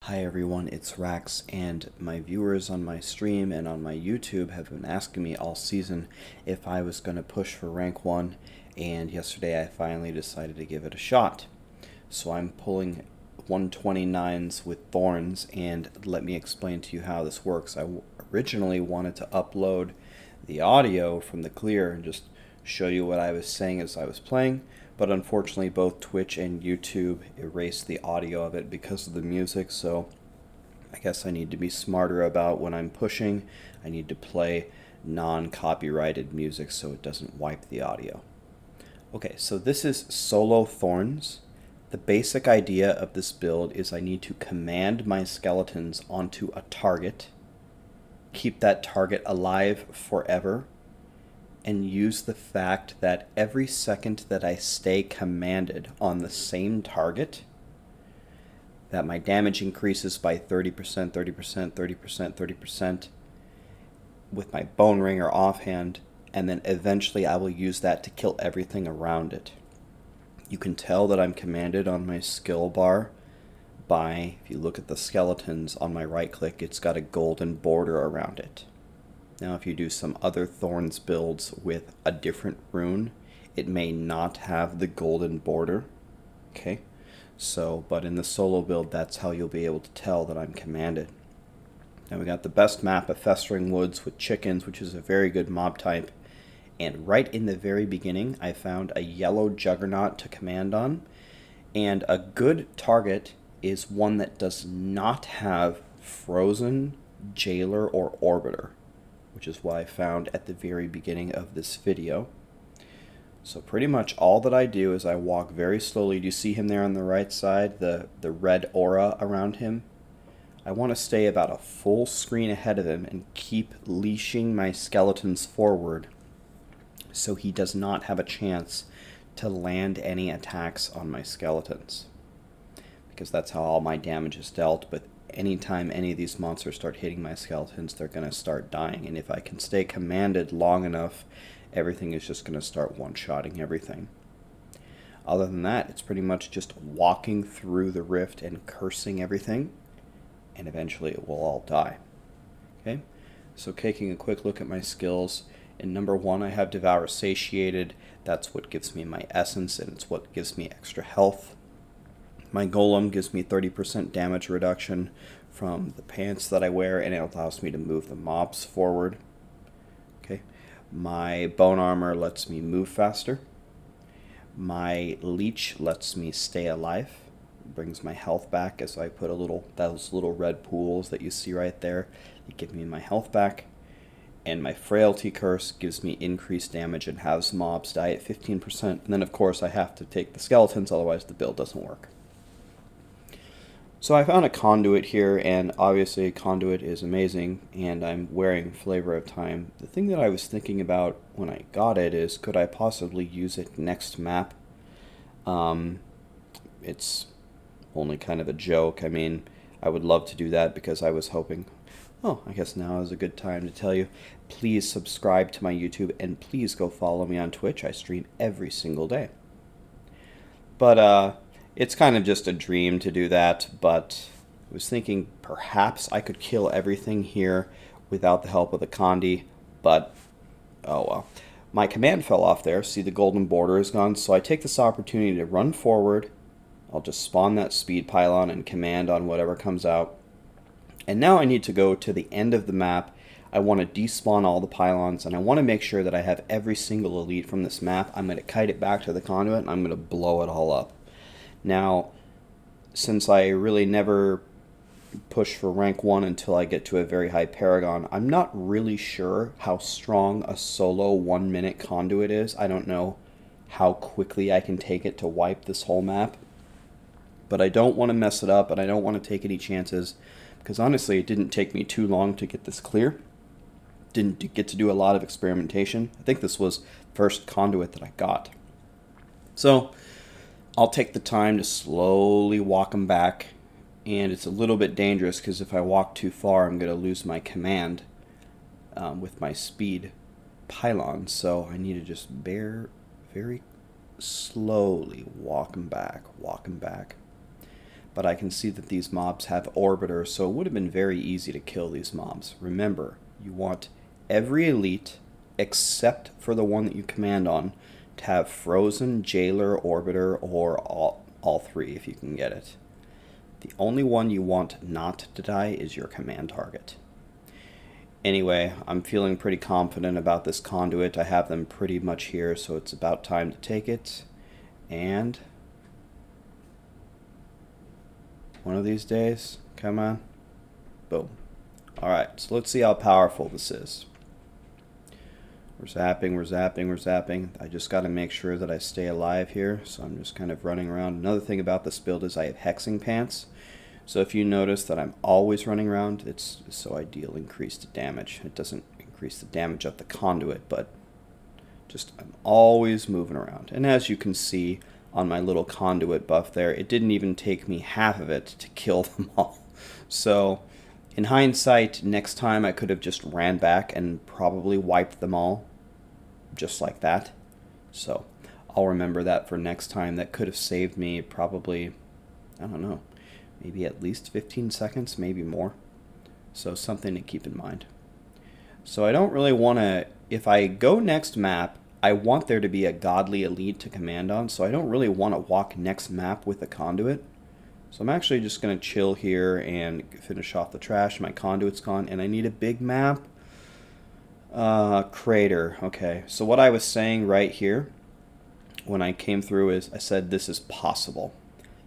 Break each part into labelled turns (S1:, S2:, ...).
S1: Hi everyone, it's Rax, and my viewers on my stream and on my YouTube have been asking me all season if I was going to push for rank 1, and yesterday I finally decided to give it a shot. So I'm pulling 129s with Thorns, and let me explain to you how this works. I originally wanted to upload the audio from the clear and just show you what I was saying as I was playing, but unfortunately both Twitch and YouTube erased the audio of it because of the music, so I guess I need to be smarter about when I'm pushing. I need to play non-copyrighted music so it doesn't wipe the audio. Okay, so this is solo Thorns. The basic idea of this build is I need to command my skeletons onto a target, keep that target alive forever, and use the fact that every second that I stay commanded on the same target, that my damage increases by 30%, 30%, 30%, 30% with my bone ring or offhand, and then eventually I will use that to kill everything around it. You can tell that I'm commanded on my skill bar by, if you look at the skeletons on my right click, it's got a golden border around it. Now if you do some other Thorns builds with a different rune, it may not have the golden border. Okay, so, but in the solo build, that's how you'll be able to tell that I'm commanded. Now we got the best map of Festering Woods with chickens, which is a very good mob type. And right in the very beginning, I found a yellow juggernaut to command on. And a good target is one that does not have frozen, jailer, or orbiter, which is what I found at the very beginning of this video. So pretty much all that I do is I walk very slowly. Do you see him there on the right side, the red aura around him? I want to stay about a full screen ahead of him and keep leashing my skeletons forward so he does not have a chance to land any attacks on my skeletons, because that's how all my damage is dealt. But anytime any of these monsters start hitting my skeletons, they're going to start dying. And if I can stay commanded long enough, everything is just going to start one-shotting everything. Other than that, it's pretty much just walking through the rift and cursing everything, and eventually it will all die. Okay, so taking a quick look at my skills, in number 1 I have Devour Satiated. That's what gives me my essence, and it's what gives me extra health. My golem gives me 30% damage reduction from the pants that I wear, and it allows me to move the mobs forward. Okay, my bone armor lets me move faster. My leech lets me stay alive, brings my health back as I put those little red pools that you see right there, they give me my health back. And my Frailty Curse gives me increased damage and has mobs die at 15%. And then of course I have to take the skeletons, otherwise the build doesn't work. So I found a conduit here, and obviously a conduit is amazing, and I'm wearing Flavor of Time. The thing that I was thinking about when I got it is, could I possibly use it next map? It's only kind of a joke. I mean, I would love to do that because I was hoping... Oh, I guess now is a good time to tell you, please subscribe to my YouTube, and please go follow me on Twitch. I stream every single day. But, it's kind of just a dream to do that, but I was thinking perhaps I could kill everything here without the help of the Condi, but oh well. My command fell off there. See, the golden border is gone, so I take this opportunity to run forward. I'll just spawn that speed pylon and command on whatever comes out. And now I need to go to the end of the map. I want to despawn all the pylons, and I want to make sure that I have every single elite from this map. I'm going to kite it back to the conduit, and I'm going to blow it all up. Now, since I really never push for rank 1 until I get to a very high Paragon, I'm not really sure how strong a solo 1-minute conduit is. I don't know how quickly I can take it to wipe this whole map. But I don't want to mess it up, and I don't want to take any chances, because honestly it didn't take me too long to get this clear. Didn't get to do a lot of experimentation. I think this was first conduit that I got. So I'll take the time to slowly walk them back, and it's a little bit dangerous because if I walk too far I'm going to lose my command with my speed pylon, so I need to just very slowly walk them back. but I can see that these mobs have orbiters, so it would have been very easy to kill these mobs. Remember, you want every elite, except for the one that you command on, to have frozen, jailer, orbiter, or all three if you can get it. The only one you want not to die is your command target. Anyway, I'm feeling pretty confident about this conduit. I have them pretty much here, so it's about time to take it. And one of these days, come on, boom. Alright, so let's see how powerful this is. We're zapping. I just got to make sure that I stay alive here, so I'm just kind of running around. Another thing about this build is I have hexing pants. So if you notice that I'm always running around, it's so I deal increased damage. It doesn't increase the damage of the conduit, but just I'm always moving around. And as you can see on my little conduit buff there, it didn't even take me half of it to kill them all. So in hindsight, next time I could have just ran back and probably wiped them all just like that. So I'll remember that for next time. That could have saved me probably, I don't know, maybe at least 15 seconds, maybe more. So something to keep in mind. So I don't really want to, if I go next map, I want there to be a godly elite to command on, so I don't really want to walk next map with a conduit. So I'm actually just going to chill here and finish off the trash. My conduit's gone, and I need a big map. Crater. Okay, so what I was saying right here when I came through is I said this is possible.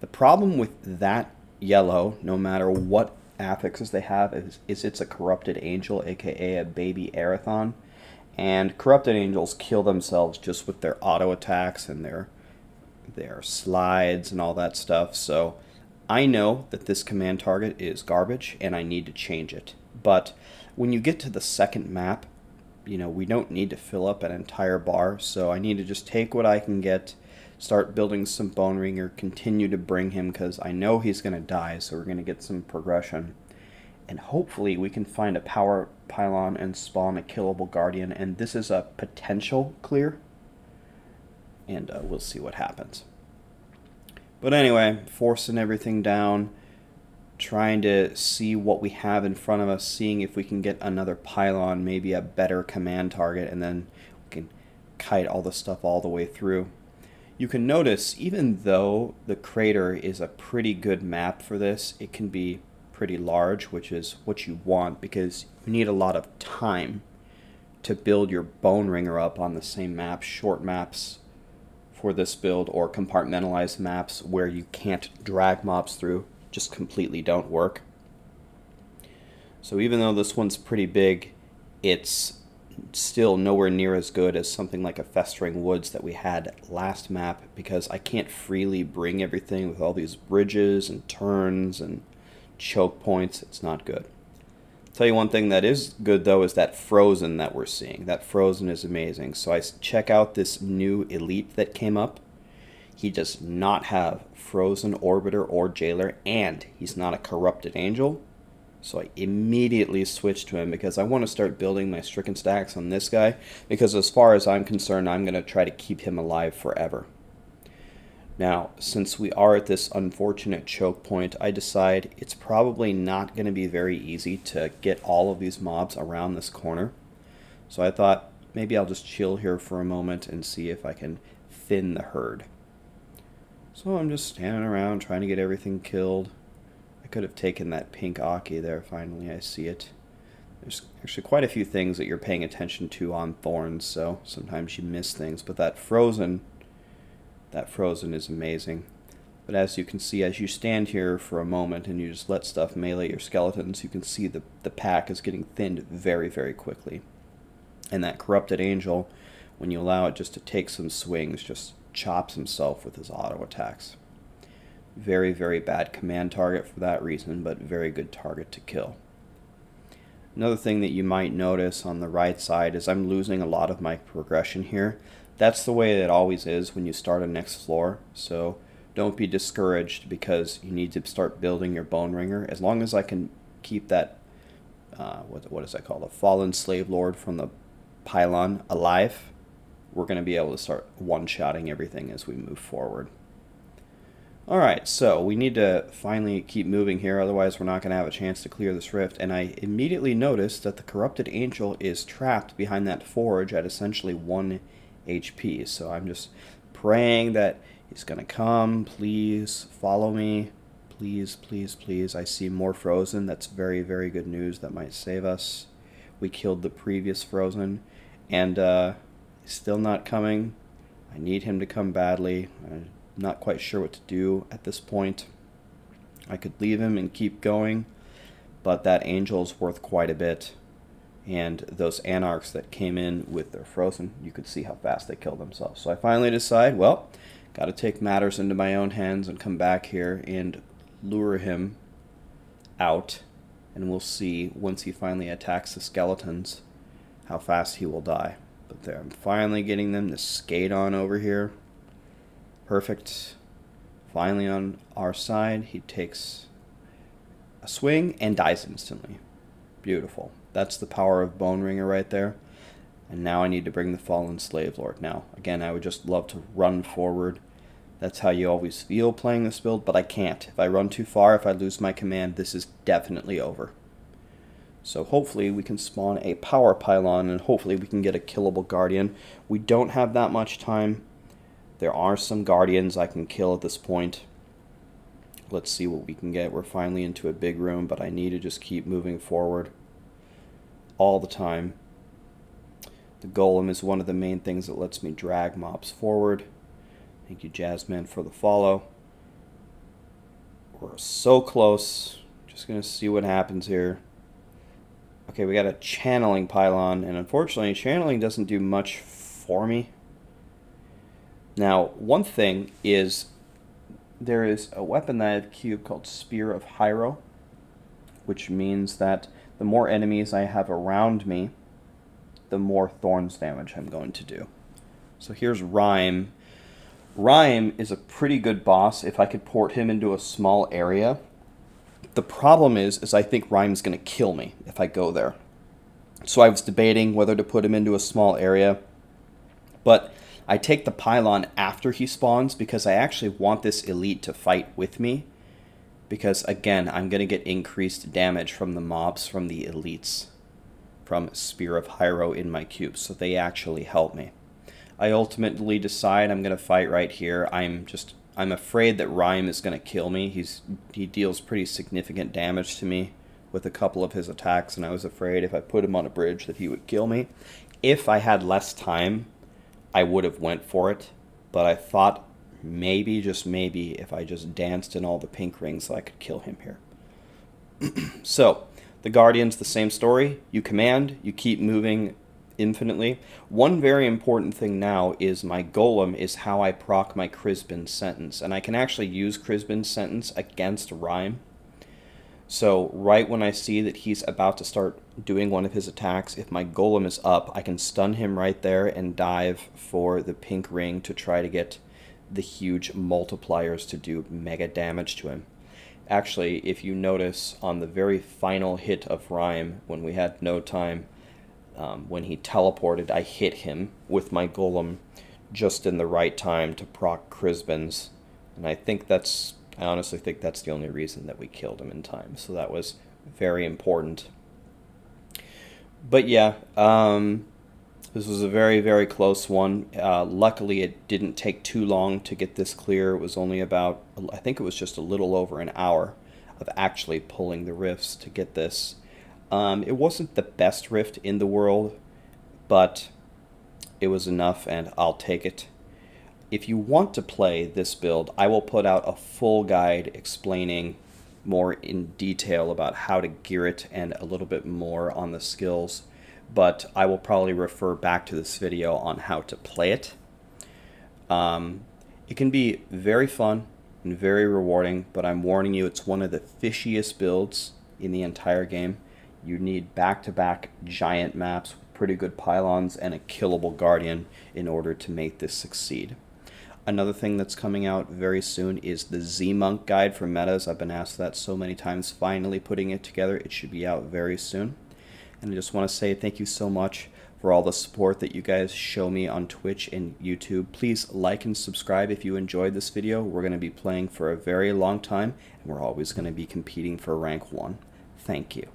S1: The problem with that yellow, no matter what affixes they have, is it's a corrupted angel, aka a baby Arathon. And corrupted angels kill themselves just with their auto attacks and their slides and all that stuff. So I know that this command target is garbage and I need to change it. But when you get to the second map, you know, we don't need to fill up an entire bar. So I need to just take what I can get, start building some Bone Ringer, continue to bring him because I know he's going to die. So we're going to get some progression. And hopefully we can find a power pylon and spawn a killable guardian. And this is a potential clear. And we'll see what happens. But anyway, forcing everything down. Trying to see what we have in front of us. Seeing if we can get another pylon. Maybe a better command target. And then we can kite all the stuff all the way through. You can notice, even though the crater is a pretty good map for this, it can be pretty large, which is what you want because you need a lot of time to build your Bone Ringer up on the same map. Short maps for this build or compartmentalized maps where you can't drag mobs through just completely don't work. So even though this one's pretty big, it's still nowhere near as good as something like a Festering Woods that we had last map because I can't freely bring everything with all these bridges and turns and choke points. It's not good. I'll tell you one thing that is good though is that frozen that we're seeing. That frozen is amazing. So I check out this new elite that came up. He does not have frozen orbiter or jailer, and he's not a corrupted angel. So I immediately switched to him because I want to start building my stricken stacks on this guy because as far as I'm concerned, I'm going to try to keep him alive forever. Now, since we are at this unfortunate choke point, I decide it's probably not going to be very easy to get all of these mobs around this corner. So I thought maybe I'll just chill here for a moment and see if I can thin the herd. So I'm just standing around trying to get everything killed. I could have taken that pink Aki there, finally I see it. There's actually quite a few things that you're paying attention to on Thorns, so sometimes you miss things, but that frozen is amazing. But as you can see, as you stand here for a moment and you just let stuff melee your skeletons, you can see the pack is getting thinned very, very quickly. And that corrupted angel, when you allow it just to take some swings, just chops himself with his auto attacks. Very, very bad command target for that reason, but very good target to kill. Another thing that you might notice on the right side is I'm losing a lot of my progression here. That's the way it always is when you start a next floor, so don't be discouraged because you need to start building your Bone Ringer. As long as I can keep that, what is that called, a fallen slave lord from the pylon alive, we're going to be able to start one-shotting everything as we move forward. Alright, so we need to finally keep moving here, otherwise we're not going to have a chance to clear this rift. And I immediately noticed that the Corrupted Angel is trapped behind that forge at essentially 1 HP. So I'm just praying that he's going to come. Please follow me. Please, please, please. I see more frozen. That's very, very good news. That might save us. We killed the previous frozen. And he's still not coming. I need him to come badly. I'm not quite sure what to do at this point. I could leave him and keep going, but that angel's worth quite a bit. And those anarchs that came in with their frozen, you could see how fast they killed themselves. So I finally decide, well, got to take matters into my own hands and come back here and lure him out. And we'll see, once he finally attacks the skeletons, how fast he will die. But there, I'm finally getting them to skate on over here. Perfect. Finally on our side, he takes a swing and dies instantly. Beautiful. That's the power of Bone Ringer right there. And now I need to bring the Fallen Slave Lord. Now, again, I would just love to run forward. That's how you always feel playing this build, but I can't. If I run too far, if I lose my command, this is definitely over. So hopefully we can spawn a power pylon, and hopefully we can get a killable guardian. We don't have that much time. There are some guardians I can kill at this point. Let's see what we can get. We're finally into a big room, but I need to just keep moving forward all the time. The golem is one of the main things that lets me drag mobs forward. Thank you, Jasmine, for the follow. We're so close. Just going to see what happens here. Okay, we got a channeling pylon, and unfortunately, channeling doesn't do much for me. Now, one thing is, there is a weapon that I have cubed called Spear of Hyro, which means that the more enemies I have around me, the more Thorns damage I'm going to do. So here's Rhyme. Rhyme is a pretty good boss if I could port him into a small area. The problem is I think Rhyme's going to kill me if I go there. So I was debating whether to put him into a small area, but I take the pylon after he spawns because I actually want this elite to fight with me. Because again, I'm going to get increased damage from the mobs from the elites from Spear of Hyro in my cube, so they actually help me. I ultimately decide I'm going to fight right here. I'm afraid that Rhyme is going to kill me. He deals pretty significant damage to me with a couple of his attacks, and I was afraid if I put him on a bridge that he would kill me. If I had less time, I would have went for it, but I thought maybe, just maybe, if I just danced in all the pink rings, I could kill him here. So, the Guardian's the same story. You command, you keep moving infinitely. One very important thing now is my golem is how I proc my Crispin's Sentence, and I can actually use Crispin's Sentence against Rhyme. So right when I see that he's about to start doing one of his attacks, if my golem is up, I can stun him right there and dive for the pink ring to try to get the huge multipliers to do mega damage to him. Actually, if you notice on the very final hit of Rhyme, when we had no time, when he teleported, I hit him with my golem just in the right time to proc Crispin's, and I honestly think that's the only reason that we killed him in time, so that was very important. But yeah, this was a very, very close one. Luckily, it didn't take too long to get this clear. It was only about, I think it was just a little over an hour of actually pulling the rifts to get this. It wasn't the best rift in the world, but it was enough, and I'll take it. If you want to play this build, I will put out a full guide explaining more in detail about how to gear it and a little bit more on the skills, but I will probably refer back to this video on how to play it. It can be very fun and very rewarding, but I'm warning you, it's one of the fishiest builds in the entire game. You need back-to-back giant maps with pretty good pylons and a killable guardian in order to make this succeed. Another thing that's coming out very soon is the Z-Monk guide for metas. I've been asked that so many times, finally putting it together. It should be out very soon. And I just want to say thank you so much for all the support that you guys show me on Twitch and YouTube. Please like and subscribe if you enjoyed this video. We're going to be playing for a very long time, and we're always going to be competing for rank 1. Thank you.